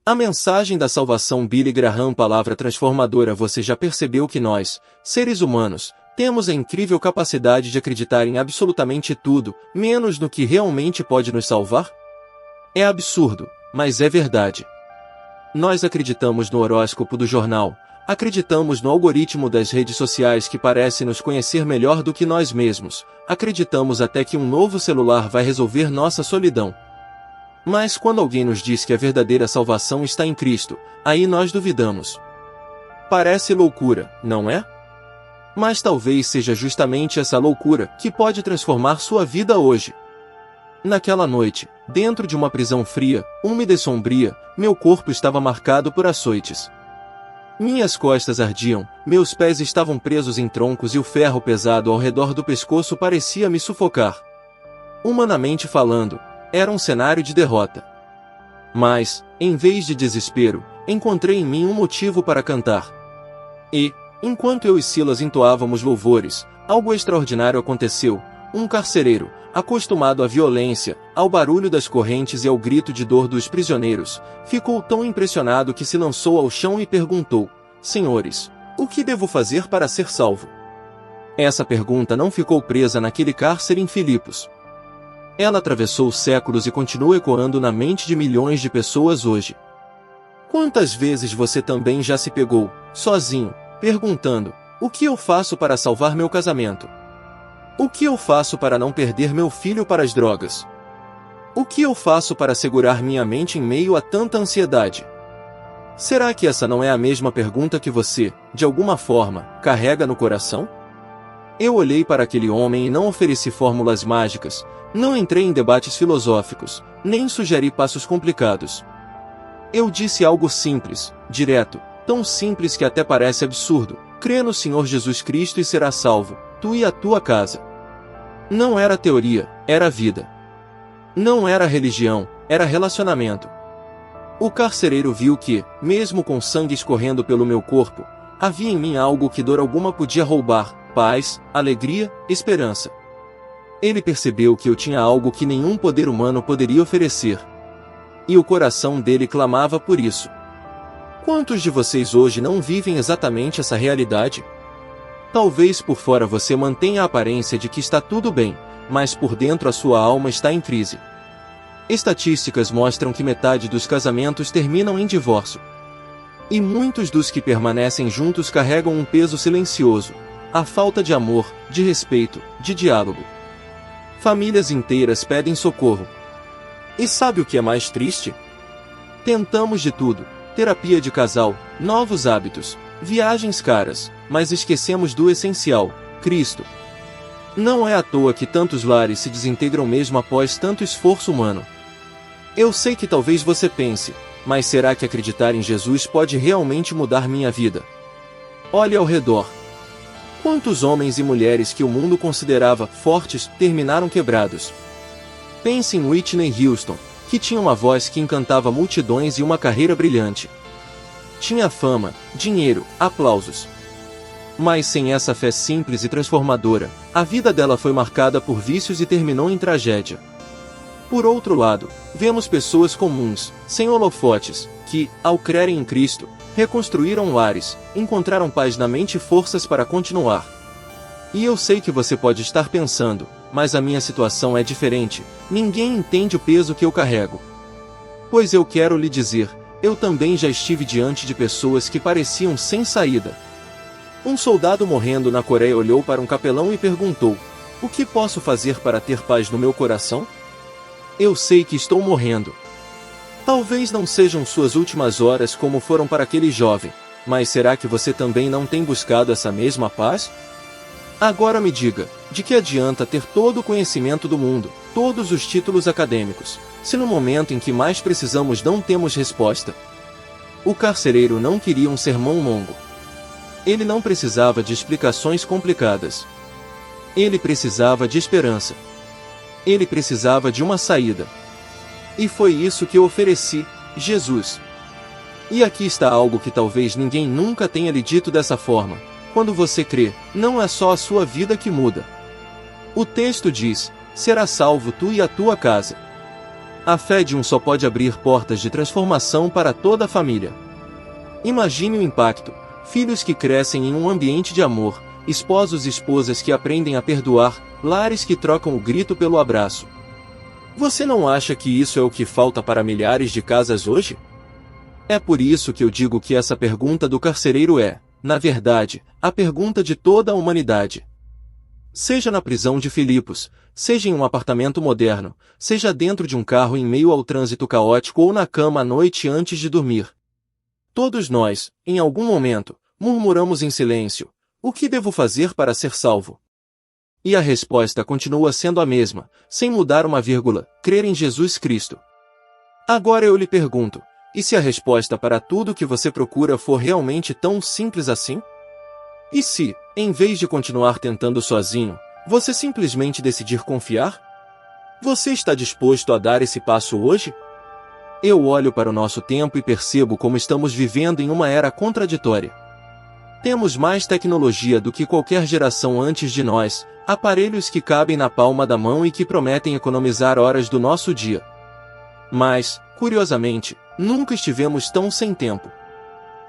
A mensagem da salvação. Billy Graham. Palavra transformadora. Você já percebeu que nós, seres humanos, temos a incrível capacidade de acreditar em absolutamente tudo, menos no que realmente pode nos salvar? É absurdo, mas é verdade. Nós acreditamos no horóscopo do jornal, acreditamos no algoritmo das redes sociais que parece nos conhecer melhor do que nós mesmos, acreditamos até que um novo celular vai resolver nossa solidão. Mas quando alguém nos diz que a verdadeira salvação está em Cristo, aí nós duvidamos. Parece loucura, não é? Mas talvez seja justamente essa loucura que pode transformar sua vida hoje. Naquela noite, dentro de uma prisão fria, úmida e sombria, meu corpo estava marcado por açoites. Minhas costas ardiam, meus pés estavam presos em troncos e o ferro pesado ao redor do pescoço parecia me sufocar. Humanamente falando, era um cenário de derrota. Mas, em vez de desespero, encontrei em mim um motivo para cantar. E, enquanto eu e Silas entoávamos louvores, algo extraordinário aconteceu. Um carcereiro, acostumado à violência, ao barulho das correntes e ao grito de dor dos prisioneiros, ficou tão impressionado que se lançou ao chão e perguntou: Senhores, o que devo fazer para ser salvo? Essa pergunta não ficou presa naquele cárcere em Filipos. Ela atravessou séculos e continua ecoando na mente de milhões de pessoas hoje. Quantas vezes você também já se pegou, sozinho, perguntando: o que eu faço para salvar meu casamento? O que eu faço para não perder meu filho para as drogas? O que eu faço para segurar minha mente em meio a tanta ansiedade? Será que essa não é a mesma pergunta que você, de alguma forma, carrega no coração? Eu olhei para aquele homem e não ofereci fórmulas mágicas, não entrei em debates filosóficos, nem sugeri passos complicados. Eu disse algo simples, direto, tão simples que até parece absurdo: crê no Senhor Jesus Cristo e será salvo, tu e a tua casa. Não era teoria, era vida. Não era religião, era relacionamento. O carcereiro viu que, mesmo com sangue escorrendo pelo meu corpo, havia em mim algo que dor alguma podia roubar: paz, alegria, esperança. Ele percebeu que eu tinha algo que nenhum poder humano poderia oferecer. E o coração dele clamava por isso. Quantos de vocês hoje não vivem exatamente essa realidade? Talvez por fora você mantenha a aparência de que está tudo bem, mas por dentro a sua alma está em crise. Estatísticas mostram que metade dos casamentos terminam em divórcio. E muitos dos que permanecem juntos carregam um peso silencioso: a falta de amor, de respeito, de diálogo. Famílias inteiras pedem socorro. E sabe o que é mais triste? Tentamos de tudo: terapia de casal, novos hábitos, viagens caras, mas esquecemos do essencial: Cristo. Não é à toa que tantos lares se desintegram mesmo após tanto esforço humano. Eu sei que talvez você pense: mas será que acreditar em Jesus pode realmente mudar minha vida? Olhe ao redor. Quantos homens e mulheres que o mundo considerava fortes terminaram quebrados? Pense em Whitney Houston, que tinha uma voz que encantava multidões e uma carreira brilhante. Tinha fama, dinheiro, aplausos. Mas sem essa fé simples e transformadora, a vida dela foi marcada por vícios e terminou em tragédia. Por outro lado, vemos pessoas comuns, sem holofotes, que, ao crerem em Cristo, reconstruíram lares, encontraram paz na mente e forças para continuar. E eu sei que você pode estar pensando: mas a minha situação é diferente, ninguém entende o peso que eu carrego. Pois eu quero lhe dizer, eu também já estive diante de pessoas que pareciam sem saída. Um soldado morrendo na Coreia olhou para um capelão e perguntou: o que posso fazer para ter paz no meu coração? Eu sei que estou morrendo. Talvez não sejam suas últimas horas como foram para aquele jovem, mas será que você também não tem buscado essa mesma paz? Agora me diga, de que adianta ter todo o conhecimento do mundo, todos os títulos acadêmicos, se no momento em que mais precisamos não temos resposta? O carcereiro não queria um sermão longo. Ele não precisava de explicações complicadas. Ele precisava de esperança. Ele precisava de uma saída. E foi isso que eu ofereci: Jesus. E aqui está algo que talvez ninguém nunca tenha lhe dito dessa forma: quando você crê, não é só a sua vida que muda. O texto diz: será salvo tu e a tua casa. A fé de um só pode abrir portas de transformação para toda a família. Imagine o impacto: filhos que crescem em um ambiente de amor, esposos e esposas que aprendem a perdoar, lares que trocam o grito pelo abraço. Você não acha que isso é o que falta para milhares de casas hoje? É por isso que eu digo que essa pergunta do carcereiro é, na verdade, a pergunta de toda a humanidade. Seja na prisão de Filipos, seja em um apartamento moderno, seja dentro de um carro em meio ao trânsito caótico ou na cama à noite antes de dormir. Todos nós, em algum momento, murmuramos em silêncio: o que devo fazer para ser salvo? E a resposta continua sendo a mesma, sem mudar uma vírgula: crer em Jesus Cristo. Agora eu lhe pergunto, e se a resposta para tudo que você procura for realmente tão simples assim? E se, em vez de continuar tentando sozinho, você simplesmente decidir confiar? Você está disposto a dar esse passo hoje? Eu olho para o nosso tempo e percebo como estamos vivendo em uma era contraditória. Temos mais tecnologia do que qualquer geração antes de nós, aparelhos que cabem na palma da mão e que prometem economizar horas do nosso dia. Mas, curiosamente, nunca estivemos tão sem tempo.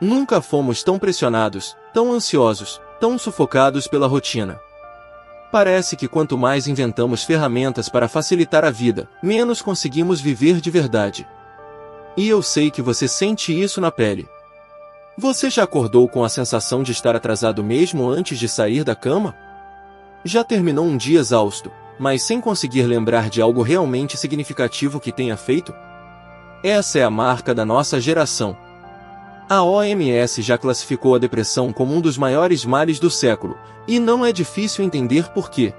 Nunca fomos tão pressionados, tão ansiosos, tão sufocados pela rotina. Parece que quanto mais inventamos ferramentas para facilitar a vida, menos conseguimos viver de verdade. E eu sei que você sente isso na pele. Você já acordou com a sensação de estar atrasado mesmo antes de sair da cama? Já terminou um dia exausto, mas sem conseguir lembrar de algo realmente significativo que tenha feito? Essa é a marca da nossa geração. A OMS já classificou a depressão como um dos maiores males do século, e não é difícil entender por quê.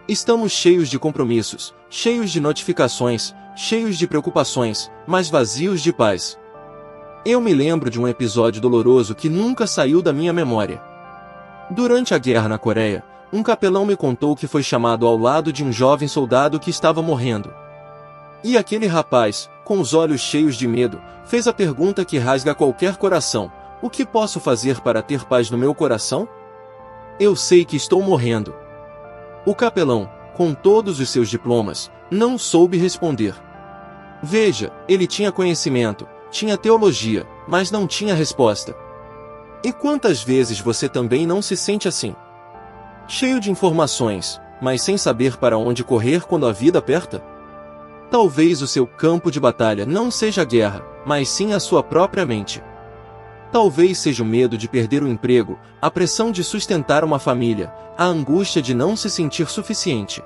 Estamos cheios de compromissos, cheios de notificações, cheios de preocupações, mas vazios de paz. Eu me lembro de um episódio doloroso que nunca saiu da minha memória. Durante a guerra na Coreia, um capelão me contou que foi chamado ao lado de um jovem soldado que estava morrendo. E aquele rapaz, com os olhos cheios de medo, fez a pergunta que rasga qualquer coração: o que posso fazer para ter paz no meu coração? Eu sei que estou morrendo. O capelão, com todos os seus diplomas, não soube responder. Veja, ele tinha conhecimento, tinha teologia, mas não tinha resposta. E quantas vezes você também não se sente assim? Cheio de informações, mas sem saber para onde correr quando a vida aperta? Talvez o seu campo de batalha não seja a guerra, mas sim a sua própria mente. Talvez seja o medo de perder o emprego, a pressão de sustentar uma família, a angústia de não se sentir suficiente.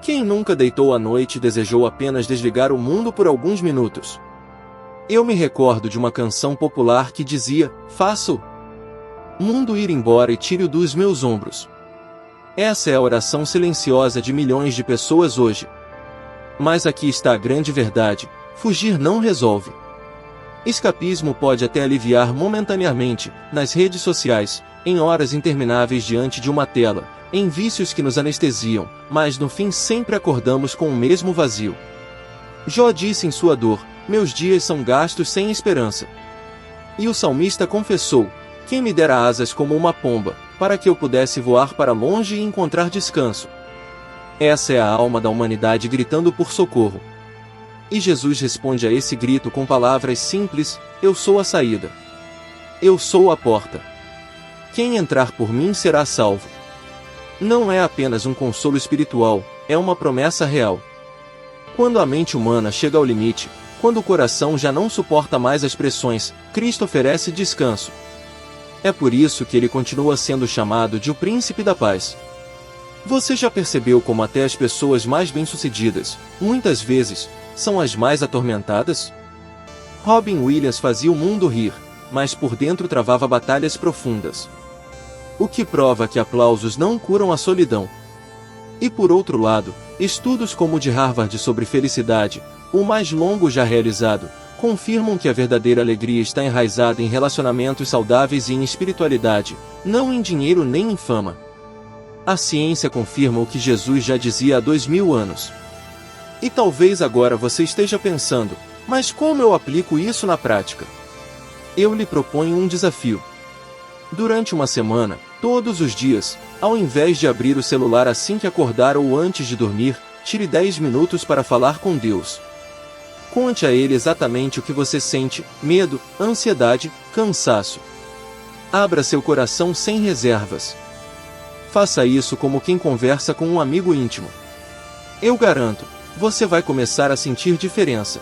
Quem nunca deitou à noite e desejou apenas desligar o mundo por alguns minutos? Eu me recordo de uma canção popular que dizia: faça o mundo ir embora e tire-o dos meus ombros. Essa é a oração silenciosa de milhões de pessoas hoje. Mas aqui está a grande verdade: fugir não resolve. Escapismo pode até aliviar momentaneamente, nas redes sociais, em horas intermináveis diante de uma tela, em vícios que nos anestesiam, mas no fim sempre acordamos com o mesmo vazio. Jó disse em sua dor: meus dias são gastos sem esperança. E o salmista confessou: quem me dera asas como uma pomba, para que eu pudesse voar para longe e encontrar descanso. Essa é a alma da humanidade gritando por socorro. E Jesus responde a esse grito com palavras simples: eu sou a saída. Eu sou a porta. Quem entrar por mim será salvo. Não é apenas um consolo espiritual, é uma promessa real. Quando a mente humana chega ao limite, quando o coração já não suporta mais as pressões, Cristo oferece descanso. É por isso que ele continua sendo chamado de o Príncipe da Paz. Você já percebeu como até as pessoas mais bem-sucedidas, muitas vezes, são as mais atormentadas? Robin Williams fazia o mundo rir, mas por dentro travava batalhas profundas. O que prova que aplausos não curam a solidão. E por outro lado, estudos como o de Harvard sobre felicidade, o mais longo já realizado, confirmam que a verdadeira alegria está enraizada em relacionamentos saudáveis e em espiritualidade, não em dinheiro nem em fama. A ciência confirma o que Jesus já dizia há 2000 anos. E talvez agora você esteja pensando: mas como eu aplico isso na prática? Eu lhe proponho um desafio. Durante uma semana, todos os dias, ao invés de abrir o celular assim que acordar ou antes de dormir, tire 10 minutos para falar com Deus, Conte a ele exatamente o que você sente: medo, ansiedade, cansaço. Abra seu coração sem reservas. Faça isso como quem conversa com um amigo íntimo. Eu garanto, você vai começar a sentir diferença.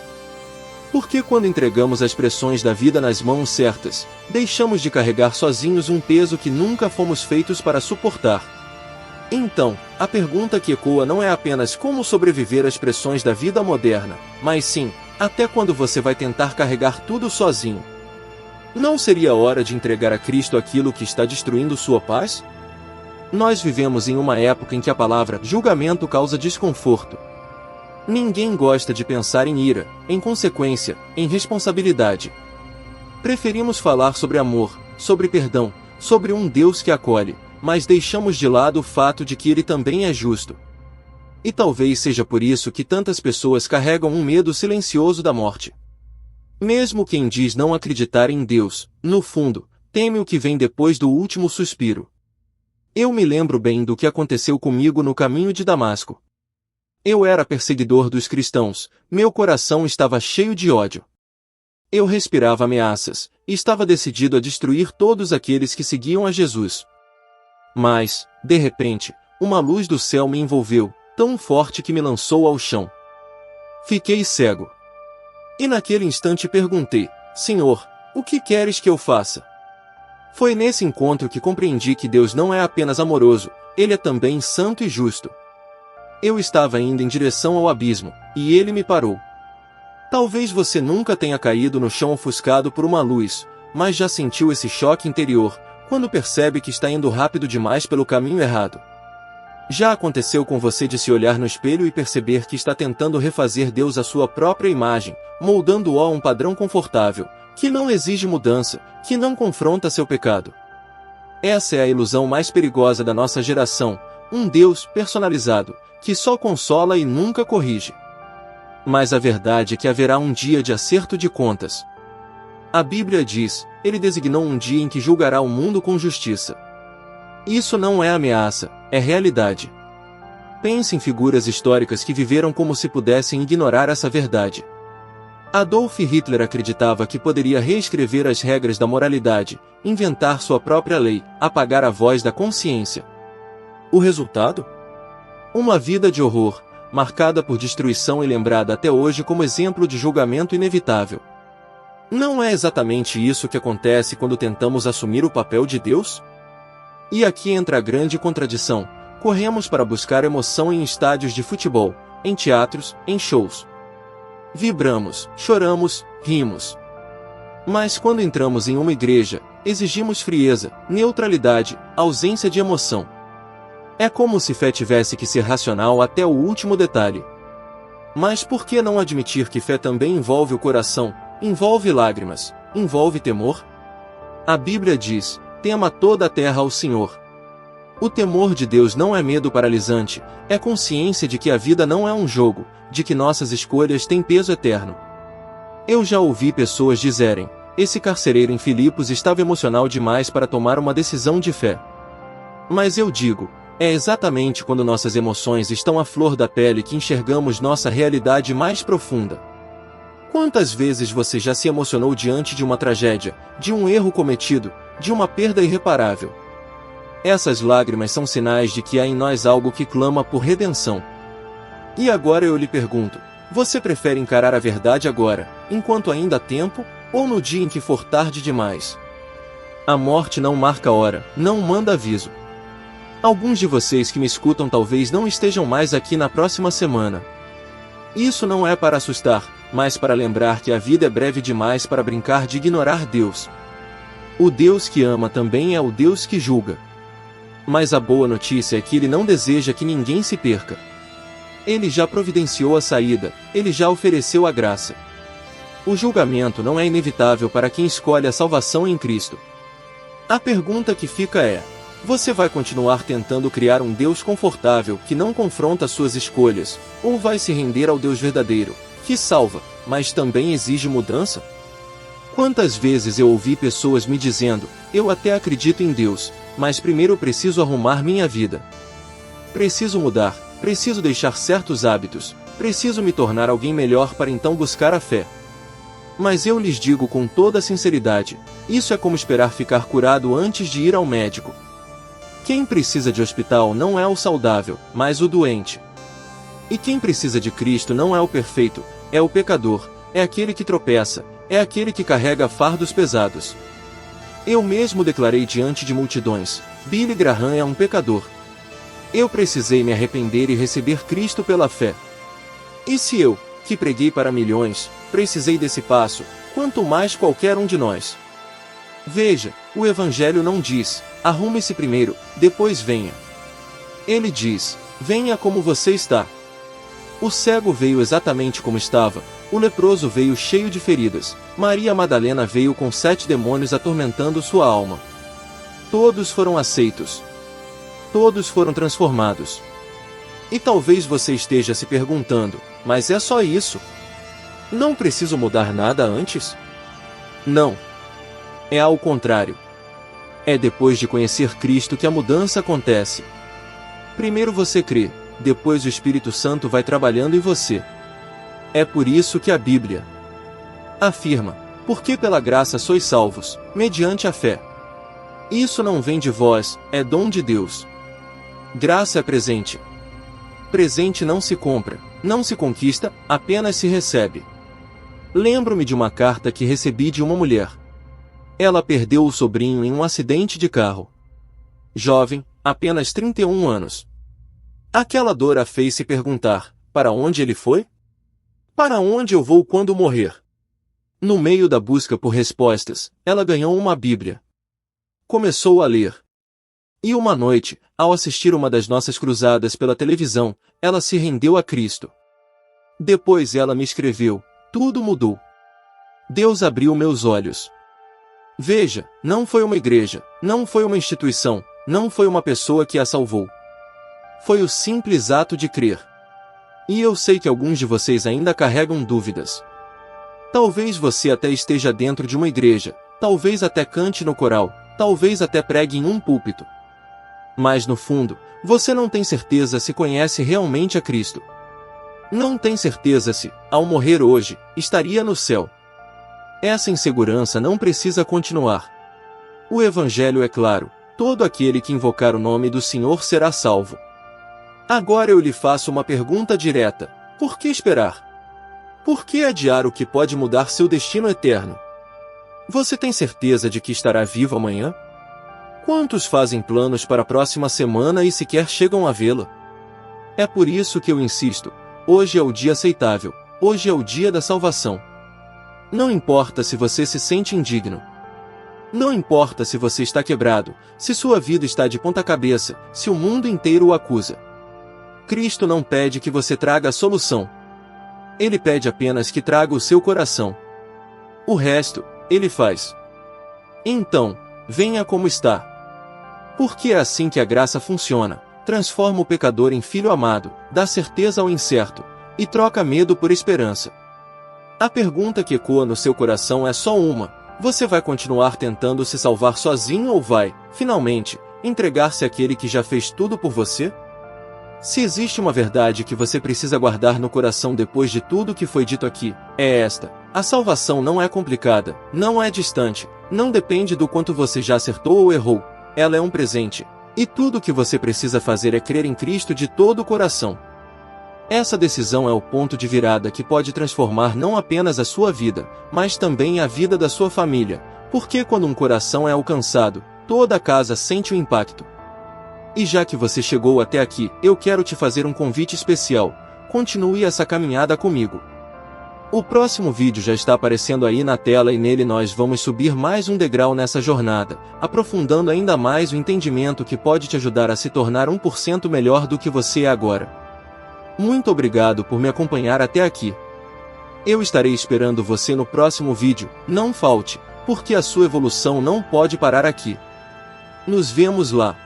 Porque quando entregamos as pressões da vida nas mãos certas, deixamos de carregar sozinhos um peso que nunca fomos feitos para suportar. Então, a pergunta que ecoa não é apenas como sobreviver às pressões da vida moderna, mas sim, até quando você vai tentar carregar tudo sozinho? Não seria hora de entregar a Cristo aquilo que está destruindo sua paz? Nós vivemos em uma época em que a palavra julgamento causa desconforto. Ninguém gosta de pensar em ira, em consequência, em responsabilidade. Preferimos falar sobre amor, sobre perdão, sobre um Deus que acolhe, mas deixamos de lado o fato de que Ele também é justo. E talvez seja por isso que tantas pessoas carregam um medo silencioso da morte. Mesmo quem diz não acreditar em Deus, no fundo, teme o que vem depois do último suspiro. Eu me lembro bem do que aconteceu comigo no caminho de Damasco. Eu era perseguidor dos cristãos, meu coração estava cheio de ódio. Eu respirava ameaças, e estava decidido a destruir todos aqueles que seguiam a Jesus. Mas, de repente, uma luz do céu me envolveu, tão forte que me lançou ao chão. Fiquei cego. E naquele instante perguntei: Senhor, o que queres que eu faça? Foi nesse encontro que compreendi que Deus não é apenas amoroso, Ele é também santo e justo. Eu estava indo em direção ao abismo, e Ele me parou. Talvez você nunca tenha caído no chão ofuscado por uma luz, mas já sentiu esse choque interior, quando percebe que está indo rápido demais pelo caminho errado. Já aconteceu com você de se olhar no espelho e perceber que está tentando refazer Deus à sua própria imagem, moldando-o a um padrão confortável, que não exige mudança, que não confronta seu pecado? Essa é a ilusão mais perigosa da nossa geração, um Deus personalizado, que só consola e nunca corrige. Mas a verdade é que haverá um dia de acerto de contas. A Bíblia diz: Ele designou um dia em que julgará o mundo com justiça. Isso não é ameaça, é realidade. Pense em figuras históricas que viveram como se pudessem ignorar essa verdade. Adolf Hitler acreditava que poderia reescrever as regras da moralidade, inventar sua própria lei, apagar a voz da consciência. O resultado? Uma vida de horror, marcada por destruição e lembrada até hoje como exemplo de julgamento inevitável. Não é exatamente isso que acontece quando tentamos assumir o papel de Deus? E aqui entra a grande contradição: corremos para buscar emoção em estádios de futebol, em teatros, em shows. Vibramos, choramos, rimos. Mas quando entramos em uma igreja, exigimos frieza, neutralidade, ausência de emoção. É como se fé tivesse que ser racional até o último detalhe. Mas por que não admitir que fé também envolve o coração, envolve lágrimas, envolve temor? A Bíblia diz: tema toda a terra ao Senhor. O temor de Deus não é medo paralisante, é consciência de que a vida não é um jogo, de que nossas escolhas têm peso eterno. Eu já ouvi pessoas dizerem: esse carcereiro em Filipos estava emocional demais para tomar uma decisão de fé. Mas eu digo, é exatamente quando nossas emoções estão à flor da pele que enxergamos nossa realidade mais profunda. Quantas vezes você já se emocionou diante de uma tragédia, de um erro cometido, de uma perda irreparável? Essas lágrimas são sinais de que há em nós algo que clama por redenção. E agora eu lhe pergunto: você prefere encarar a verdade agora, enquanto ainda há tempo, ou no dia em que for tarde demais? A morte não marca hora, não manda aviso. Alguns de vocês que me escutam talvez não estejam mais aqui na próxima semana. Isso não é para assustar, mas para lembrar que a vida é breve demais para brincar de ignorar Deus. O Deus que ama também é o Deus que julga. Mas a boa notícia é que Ele não deseja que ninguém se perca. Ele já providenciou a saída, Ele já ofereceu a graça. O julgamento não é inevitável para quem escolhe a salvação em Cristo. A pergunta que fica é: você vai continuar tentando criar um Deus confortável que não confronta suas escolhas, ou vai se render ao Deus verdadeiro, que salva, mas também exige mudança? Quantas vezes eu ouvi pessoas me dizendo: eu até acredito em Deus, mas primeiro preciso arrumar minha vida. Preciso mudar, preciso deixar certos hábitos, Preciso me tornar alguém melhor para então buscar a fé. Mas eu lhes digo com toda sinceridade, isso é como esperar ficar curado antes de ir ao médico. Quem precisa de hospital não é o saudável, mas o doente. E quem precisa de Cristo não é o perfeito, é o pecador, é aquele que tropeça, é aquele que carrega fardos pesados. Eu mesmo declarei diante de multidões, Billy Graham é um pecador. Eu precisei me arrepender e receber Cristo pela fé. E se eu, que preguei para milhões, precisei desse passo, quanto mais qualquer um de nós. Veja, o Evangelho não diz, arrume-se primeiro, depois venha. Ele diz, venha como você está. O cego veio exatamente como estava, o leproso veio cheio de feridas, Maria Madalena veio com 7 demônios atormentando sua alma. Todos foram aceitos. Todos foram transformados. E talvez você esteja se perguntando, mas é só isso? Não preciso mudar nada antes? Não. É ao contrário. É depois de conhecer Cristo que a mudança acontece. Primeiro você crê, depois o Espírito Santo vai trabalhando em você. É por isso que a Bíblia afirma, porque pela graça sois salvos, mediante a fé. Isso não vem de vós, é dom de Deus. Graça é presente. Presente não se compra, não se conquista, apenas se recebe. Lembro-me de uma carta que recebi de uma mulher. Ela perdeu o sobrinho em um acidente de carro. Jovem, apenas 31 anos. Aquela dor a fez se perguntar, para onde ele foi? Para onde eu vou quando morrer? No meio da busca por respostas, ela ganhou uma Bíblia. Começou a ler. E uma noite, ao assistir uma das nossas cruzadas pela televisão, ela se rendeu a Cristo. Depois ela me escreveu, tudo mudou. Deus abriu meus olhos. Veja, não foi uma igreja, não foi uma instituição, não foi uma pessoa que a salvou. Foi o simples ato de crer. E eu sei que alguns de vocês ainda carregam dúvidas. Talvez você até esteja dentro de uma igreja, talvez até cante no coral, talvez até pregue em um púlpito. Mas no fundo, você não tem certeza se conhece realmente a Cristo. Não tem certeza se, ao morrer hoje, estaria no céu. Essa insegurança não precisa continuar. O Evangelho é claro, todo aquele que invocar o nome do Senhor será salvo. Agora eu lhe faço uma pergunta direta, por que esperar? Por que adiar o que pode mudar seu destino eterno? Você tem certeza de que estará vivo amanhã? Quantos fazem planos para a próxima semana e sequer chegam a vê-la? É por isso que eu insisto, hoje é o dia aceitável, hoje é o dia da salvação. Não importa se você se sente indigno. Não importa se você está quebrado, se sua vida está de ponta cabeça, se o mundo inteiro o acusa. Cristo não pede que você traga a solução. Ele pede apenas que traga o seu coração. O resto, Ele faz. Então, venha como está. Porque é assim que a graça funciona, transforma o pecador em filho amado, dá certeza ao incerto, e troca medo por esperança. A pergunta que ecoa no seu coração é só uma: você vai continuar tentando se salvar sozinho ou vai, finalmente, entregar-se àquele que já fez tudo por você? Se existe uma verdade que você precisa guardar no coração depois de tudo que foi dito aqui, é esta: a salvação não é complicada, não é distante, não depende do quanto você já acertou ou errou, ela é um presente, e tudo o que você precisa fazer é crer em Cristo de todo o coração. Essa decisão é o ponto de virada que pode transformar não apenas a sua vida, mas também a vida da sua família, porque quando um coração é alcançado, toda a casa sente o impacto. E já que você chegou até aqui, eu quero te fazer um convite especial: continue essa caminhada comigo. O próximo vídeo já está aparecendo aí na tela e nele nós vamos subir mais um degrau nessa jornada, aprofundando ainda mais o entendimento que pode te ajudar a se tornar 1% melhor do que você é agora. Muito obrigado por me acompanhar até aqui. Eu estarei esperando você no próximo vídeo, não falte, porque a sua evolução não pode parar aqui. Nos vemos lá.